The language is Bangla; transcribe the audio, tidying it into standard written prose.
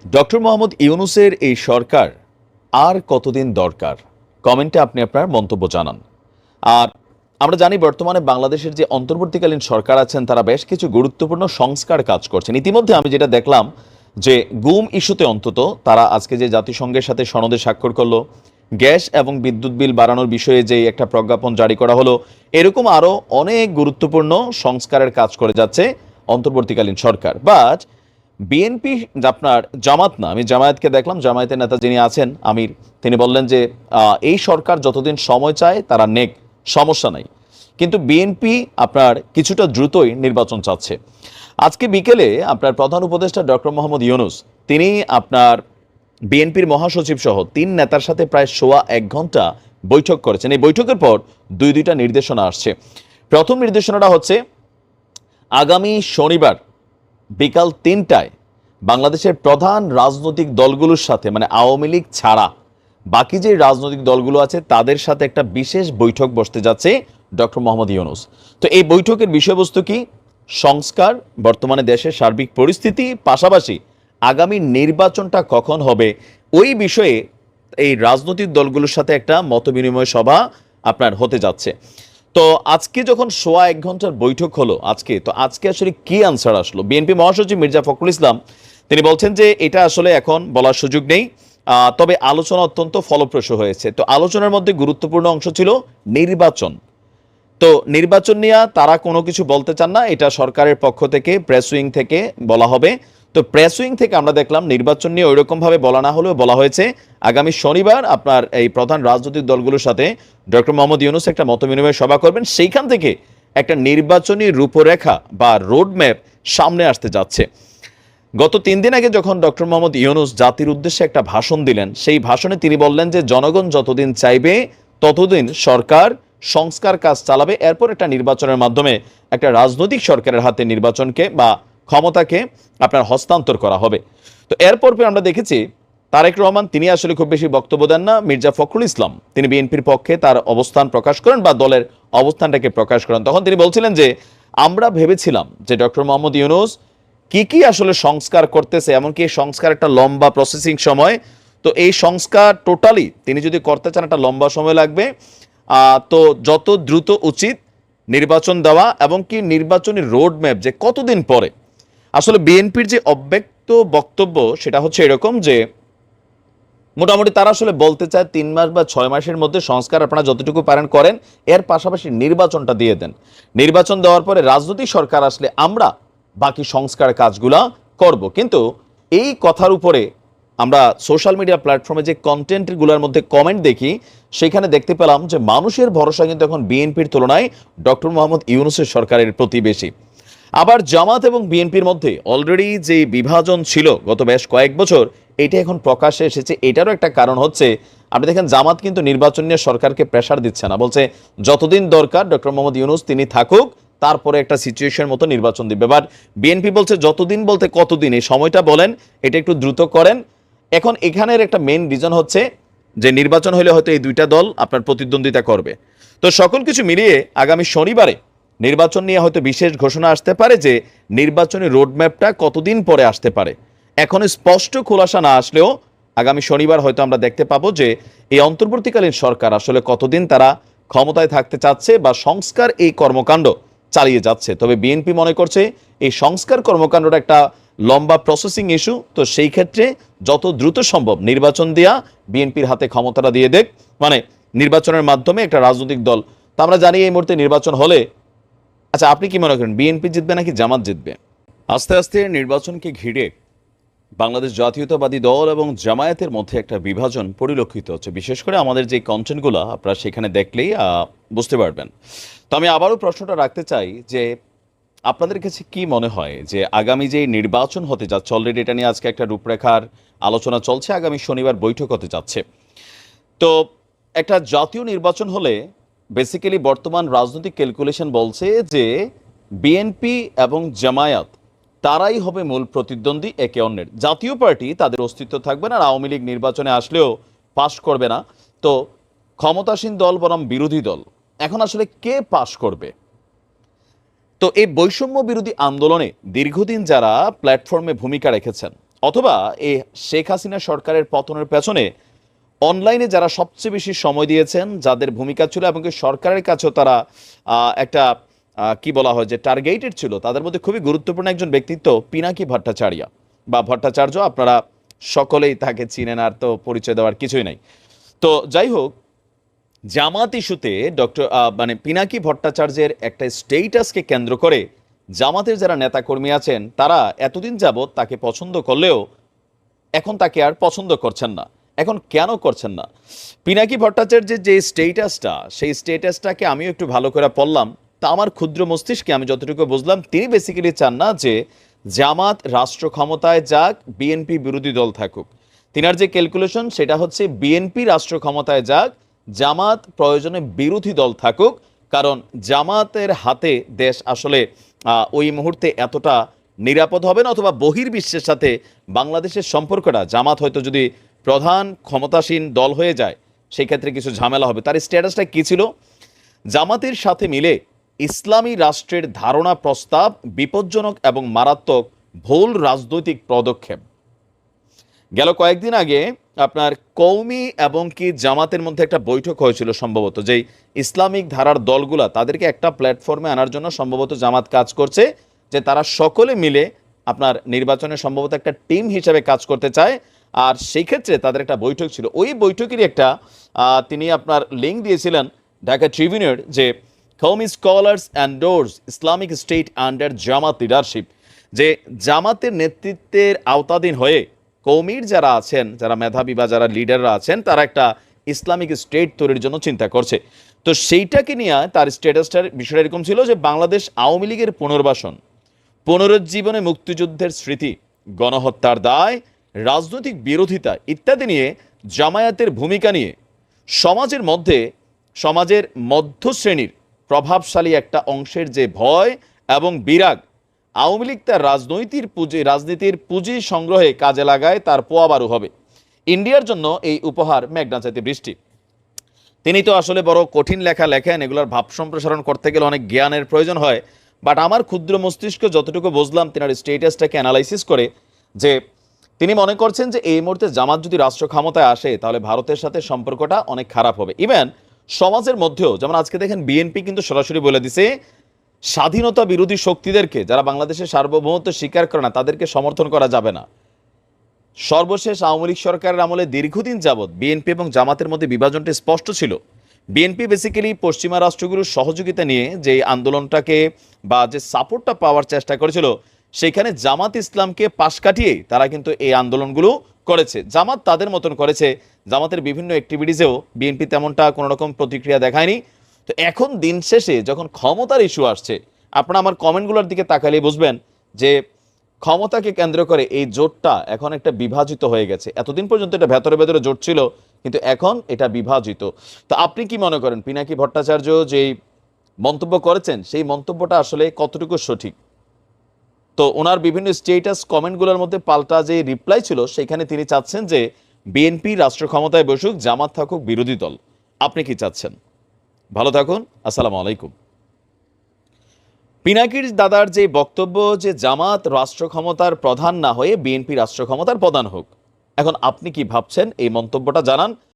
ডক্টর মোহাম্মদ ইউনূসের এই সরকার আর কতদিন দরকার? কমেন্টে আপনি আপনার মন্তব্য জানান। আর আমরা জানি বর্তমানে বাংলাদেশের যে অন্তর্বর্তীকালীন সরকার আছেন তারা বেশ কিছু গুরুত্বপূর্ণ সংস্কার কাজ করছেন। ইতিমধ্যে আমি যেটা দেখলাম যে গুম ইস্যুতে অন্তত তারা আজকে যে জাতিসংঘের সাথে সনদে স্বাক্ষর করলো, গ্যাস এবং বিদ্যুৎ বিল বাড়ানোর বিষয়ে যে একটা প্রজ্ঞাপন জারি করা হলো, এরকম আরও অনেক গুরুত্বপূর্ণ সংস্কারের কাজ করে যাচ্ছে অন্তর্বর্তীকালীন সরকার। বাট বিএনপি আপনার জামাত না, আমি জামায়াতকে দেখলাম, জামায়াতের নেতা যিনি আছেন আমির, তিনি বললেন যে এই সরকার যতদিন সময় চায় তারা নেক, সমস্যা নাই, কিন্তু বিএনপি আপনার কিছুটা দ্রুতই নির্বাচন চাচ্ছে। আজকে বিকেলে আপনার প্রধান উপদেষ্টা ডক্টর মোহাম্মদ ইউনূস তিনি আপনার বিএনপির মহাসচিব সহ 3 নেতার সাথে প্রায় সোয়া 1 ঘন্টা বৈঠক করেছেন। এই বৈঠকের পর দুইটা নির্দেশনা আসছে। প্রথম নির্দেশনাটা হচ্ছে আগামী শনিবার বিকাল 3টায় বাংলাদেশের প্রধান রাজনৈতিক দলগুলোর সাথে, মানে আওয়ামী লীগ ছাড়া বাকি যে রাজনৈতিক দলগুলো আছে তাদের সাথে একটা বিশেষ বৈঠক বসতে যাচ্ছে ডক্টর মোহাম্মদ ইউনূস। তো এই বৈঠকের বিষয়বস্তু কি? সংস্কার, বর্তমানে দেশের সার্বিক পরিস্থিতি, পাশাপাশি আগামী নির্বাচনটা কখন হবে ওই বিষয়ে এই রাজনৈতিক দলগুলোর সাথে একটা মতবিনিময় সভা আপনার হতে যাচ্ছে। তো আজকে যখন সোয়া 1 ঘন্টার বৈঠক হলো আজকে আসলে কি আনসার আসলো? বিএনপি মহাসচিব মির্জা ফখরুল ইসলাম তিনি বলছেন যে এটা আসলে এখন বলার সুযোগ নেই, তবে আলোচনা অত্যন্ত ফলপ্রসূ হয়েছে। তো আলোচনার মধ্যে গুরুত্বপূর্ণ অংশ ছিল নির্বাচন। তো নির্বাচন নিয়ে তারা কোনো কিছু বলতে চান না, এটা সরকারের পক্ষ থেকে প্রেস উইং থেকে বলা হবে। তো প্রেস উইং থেকে আমরা দেখলাম নির্বাচন নিয়ে ওইরকমভাবে বলা না হলেও বলা হয়েছে আগামী শনিবার আপনার এই প্রধান রাজনৈতিক দলগুলোর সাথে ডক্টর মোহাম্মদ ইউনূস একটা মতবিনিময় সভা করবেন, সেইখান থেকে একটা নির্বাচনী রূপরেখা বা রোডম্যাপ সামনে আসতে যাচ্ছে। গত 3 দিন আগে যখন ডক্টর মোহাম্মদ ইউনূস জাতির উদ্দেশ্যে একটা ভাষণ দিলেন, সেই ভাষণে তিনি বললেন যে জনগণ যতদিন চাইবে ততদিন সরকার সংস্কার কাজ চালাবে, এরপর একটা নির্বাচনের মাধ্যমে একটা রাজনৈতিক সরকারের হাতে নির্বাচনকে বা ক্ষমতাকে আপনার হস্তান্তর করা হবে। তো এরপর আমরা দেখেছি তারেক রহমান তিনি আসলে খুব বেশি বক্তব্য দেন না। মির্জা ফখরুল ইসলাম তিনি বিএনপির পক্ষে তার অবস্থান প্রকাশ করেন বা দলের অবস্থানটাকে প্রকাশ করেন। তখন তিনি বলছিলেন যে আমরা ভেবেছিলাম যে ডক্টর মোহাম্মদ ইউনূস কি কি আসলে সংস্কার করতেছে, এমনকি এই সংস্কার একটা লম্বা প্রসেসিং সময়। তো এই সংস্কার টোটালি তিনি যদি করতে চান একটা লম্বা সময় লাগবে। তো যত দ্রুত উচিত নির্বাচন দেওয়া, এবং কি নির্বাচনী রোড ম্যাপ যে কতদিন পরে। আসলে বিএনপির যে অব্যক্ত বক্তব্য সেটা হচ্ছে এরকম যে মোটামুটি তারা আসলে বলতে চায় 3 মাস বা 6 মাসের মধ্যে সংস্কার আপনারা যতটুকু পারেন করেন, এর পাশাপাশি নির্বাচনটা দিয়ে দেন। নির্বাচন দেওয়ার পরে রাজনৈতিক সরকার আসলে আমরা বাকি সংস্কার কাজগুলা করব। কিন্তু এই কথার উপরে আমরা সোশ্যাল মিডিয়া প্ল্যাটফর্মে যে কন্টেন্টগুলোর মধ্যে কমেন্ট দেখি, সেখানে দেখতে পেলাম যে মানুষের ভরসা কিন্তু এখন বিএনপির তুলনায় ডক্টর মোহাম্মদ ইউনূসের সরকারের প্রতি বেশি। আবার জামাত এবং বিএনপির মধ্যে অলরেডি যে বিভাজন ছিল গত বেশ কয়েক বছর, এটা এখন প্রকাশ্যে এসেছে। এটারও একটা কারণ হচ্ছে আপনি দেখেন জামাত কিন্তু নির্বাচন নিয়ে সরকারকে প্রেশার দিচ্ছে না, বলছে যতদিন দরকার ডক্টর মোহাম্মদ ইউনূস তিনি থাকুক, তারপরে একটা সিচুয়েশন মতো নির্বাচন দিবে। বাট বিএনপি বলছে যতদিন বলতে কতদিন, এই সময়টা বলেন, এটা একটু দ্রুত করেন। এখন এখানের একটা মেইন রিজন হচ্ছে যে নির্বাচন হলে হয়তো এই দুইটা দল আপনার প্রতিদ্বন্দ্বিতা করবে। তো সকল কিছু মিলিয়ে আগামী শনিবারে নির্বাচন নিয়ে হয়তো বিশেষ ঘোষণা আসতে পারে যে নির্বাচনী রোডম্যাপটা কতদিন পরে আসতে পারে। এখন স্পষ্ট খোলাসা না আসলেও আগামী শনিবার হয়তো আমরা দেখতে পাবো যে এই অন্তর্বর্তীকালীন সরকার আসলে কতদিন তারা ক্ষমতায় থাকতে চাচ্ছে বা সংস্কার এই কর্মকাণ্ড চালিয়ে যাচ্ছে। তবে বিএনপি মনে করছে এই সংস্কার কর্মকাণ্ডটা একটা লম্বা প্রসেসিং ইস্যু। তো সেই ক্ষেত্রে যত দ্রুত সম্ভব নির্বাচন দেয়া বিএনপির হাতে ক্ষমতাটা দিয়ে দেখ, মানে নির্বাচনের মাধ্যমে একটা রাজনৈতিক দল। তো আমরা জানি এই মুহূর্তে নির্বাচন হলে, আচ্ছা আপনি কি মনে করেন বিএনপি জিতবে নাকি জামাত জিতবে? আস্তে আস্তে নির্বাচনকে ঘিরে বাংলাদেশ জাতীয়তাবাদী দল এবং জামায়াতের মধ্যে একটা বিভাজন পরিলক্ষিত হচ্ছে। বিশেষ করে আমাদের যে কন্টেন্টগুলো আপনারা সেখানে দেখলেই বুঝতে পারবেন। তো আমি আবারও প্রশ্নটা রাখতে চাই যে আপনাদের কাছে কি মনে হয় যে আগামী যে নির্বাচন হতে যাচ্ছে, অলরেডি এটা নিয়ে আজকে একটা রূপরেখার আলোচনা চলছে, আগামী শনিবার বৈঠক হতে যাচ্ছে। তো একটা জাতীয় নির্বাচন হলে বেসিক্যালি বর্তমান রাজনৈতিক ক্যালকুলেশন বলছে যে বিএনপি এবং জামায়াত তারাই হবে মূল প্রতিদ্বন্দ্বী একে অন্যের। জাতীয় পার্টি তাদের অস্তিত্ব থাকবে না, আর আওয়ামী লীগ নির্বাচনে আসলেও পাশ করবে না। তো ক্ষমতাসীন দল বনাম বিরোধী দল, এখন আসলে কে পাশ করবে? তো এই বৈষম্য বিরোধী আন্দোলনে দীর্ঘদিন যারা প্ল্যাটফর্মে ভূমিকা রেখেছেন, অথবা এই শেখ হাসিনা সরকারের পতনের পেছনে অনলাইনে যারা সবচেয়ে বেশি সময় দিয়েছেন, যাদের ভূমিকা ছিল এবং কি সরকারের কাছেও তারা একটা কি বলা হয় যে টার্গেটেড ছিল, তাদের মধ্যে খুবই গুরুত্বপূর্ণ একজন ব্যক্তিত্ব পিনাকি ভট্টাচার্য বা ভট্টাচার্য। আপনারা সকলেই তাকে চিনেন, আর তো পরিচয় দেওয়ার কিছুই নাই। তো যাই হোক, জামাত ইস্যুতে ডক্টর মানে পিনাকি ভট্টাচার্যের একটা স্টেটাসকে কেন্দ্র করে জামাতের যারা নেতাকর্মী আছেন তারা এতদিন যাবৎ তাকে পছন্দ করলেও এখন তাকে আর পছন্দ করছেন না। এখন কেন করছেন না? পিনাকি ভট্টাচার্যের যে স্টেটাসটা, সেই স্টেটাসটাকে আমিও একটু ভালো করে পড়লাম। তা আমার ক্ষুদ্র মস্তিষ্কে আমি যতটুকু বুঝলাম, তিনি বেসিক্যালি চান না যে জামাত রাষ্ট্র ক্ষমতায় যাক, বিএনপি বিরোধী দল থাকুক। তিনার যে ক্যালকুলেশন সেটা হচ্ছে বিএনপি রাষ্ট্র ক্ষমতায় যাক, জামাত প্রয়োজনে বিরোধী দল থাকুক। কারণ জামাতের হাতে দেশ আসলে ওই মুহূর্তে এতটা নিরাপদ হবে না, অথবা বহির্বিশ্বের সাথে বাংলাদেশের সম্পর্কটা, জামাত হয়তো যদি প্রধান ক্ষমতাসীন দল হয়ে যায় সেই ক্ষেত্রে কিছু ঝামেলা হবে। তার স্ট্যাটাসটা কি ছিল? জামাতের সাথে মিলে ইসলামী রাষ্ট্রের ধারণা প্রস্তাব বিপজ্জনক এবং মারাত্মক ভুল রাজনৈতিক পদক্ষেপ। গেল কয়েকদিন আগে আপনার কৌমি এবং কি জামাতের মধ্যে একটা বৈঠক হয়েছিল সম্ভবত, যেই ইসলামিক ধারার দলগুলা তাদেরকে একটা প্ল্যাটফর্মে আনার জন্য সম্ভবত জামাত কাজ করছে, যে তারা সকলে মিলে আপনার নির্বাচনে সম্ভবত একটা টিম হিসেবে কাজ করতে চায়। আর সেই ক্ষেত্রে তাদের একটা বৈঠক ছিল। ওই বৈঠকেরই একটা তিনি আপনার লিঙ্ক দিয়েছিলেন ঢাকা ট্রিবিউনের, যে Qaumi scholars endorse Islamic state under Jamaat leadership, যে জামাতের নেতৃত্বের আওতাধীন হয়ে কৌমির যারা আছেন, যারা মেধাবী বা যারা লিডাররা আছেন, তারা একটা ইসলামিক স্টেট তৈরির জন্য চিন্তা করছে। তো সেইটাকে নিয়ে তার স্ট্যাটাসটার বিষয়টা এরকম ছিল যে বাংলাদেশ আওয়ামী লীগের পুনর্বাসন, পুনরুজ্জীবনে মুক্তিযুদ্ধের স্মৃতি, গণহত্যার দায়, রাজনৈতিক বিরোধিতা ইত্যাদি নিয়ে জামায়াতের ভূমিকা নিয়ে সমাজের মধ্য শ্রেণীর প্রভাবশালী একটা অংশের যে ভয় এবং বিরাগ, আওয়ামী লীগ তার রাজনীতির পুঁজি সংগ্রহে কাজে লাগায়, তার পোয়াবারু হবে। ইন্ডিয়ার জন্য এই উপহার মেঘনা চাইতে বৃষ্টি। তিনি তো আসলে বড় কঠিন লেখা লেখেন, এগুলোর ভাব সম্প্রসারণ করতে গেলে অনেক জ্ঞানের প্রয়োজন হয়। বাট আমার ক্ষুদ্র মস্তিষ্ক যতটুকু বুঝলাম তিনার স্টেটাসটাকে অ্যানালাইসিস করে, যে তিনি মনে করছেন যে এই মুহূর্তে জামাত যদি রাষ্ট্র ক্ষমতায় আসে তাহলে ভারতের সাথে সম্পর্কটা অনেক খারাপ হবে। ইভেন সমাজের মধ্যেও, যেমন আজকে দেখেন বিএনপি কিন্তু সরাসরি বলে দিছে স্বাধীনতা বিরোধী শক্তিদেরকে, যারা বাংলাদেশের সার্বভৌমত্ব স্বীকার করে না, তাদেরকে সমর্থন করা যাবে না। সর্বশেষ আওয়ামী লীগ সরকারের আমলে দীর্ঘদিন যাবৎ বিএনপি এবং জামাতের মধ্যে বিভাজনটি স্পষ্ট ছিল। বিএনপি বেসিক্যালি পশ্চিমা রাষ্ট্রগুলোর সহযোগিতা নিয়ে যে আন্দোলনটাকে বা যে সাপোর্টটা পাওয়ার চেষ্টা করেছিল, সেখানে জামাত ইসলামকে পাশ কাটিয়ে তারা কিন্তু এই আন্দোলনগুলো করেছে। জামাত তাদের মতন করেছে, জামাতের বিভিন্ন অ্যাক্টিভিটিসেও বিএনপি তেমনটা কোনো রকম প্রতিক্রিয়া দেখায়নি। তো এখন দিন শেষে যখন ক্ষমতার ইস্যু আসছে, আপনারা আমার কমেন্টগুলোর দিকে তাকালে বুঝবেন যে ক্ষমতাকে কেন্দ্র করে এই জোটটা এখন একটা বিভাজিত হয়ে গেছে। এতদিন পর্যন্ত এটা ভেতরে ভেতরে জোট ছিল, কিন্তু এখন এটা বিভাজিত। তো আপনি কি মনে করেন পিনাকি ভট্টাচার্য যেই মন্তব্য করেছেন সেই মন্তব্যটা আসলে কতটুকু সঠিক? তো ওনার বিভিন্ন স্টেটাস কমেন্টগুলোর মধ্যে পাল্টা যে রিপ্লাই ছিল, সেখানে তিনি চাচ্ছেন যে বিএনপি রাষ্ট্র ক্ষমতায় বসুক, জামাত থাকুক বিরোধী দল। আপনি কি চাচ্ছেন? ভালো থাকুন, আসসালামু আলাইকুম। পিনাকির দাদার যে বক্তব্য যে জামাত রাষ্ট্র ক্ষমতার প্রধান না হয়ে বিএনপি রাষ্ট্র ক্ষমতার প্রধান হোক, এখন আপনি কি ভাবছেন এই মন্তব্যটা জানান।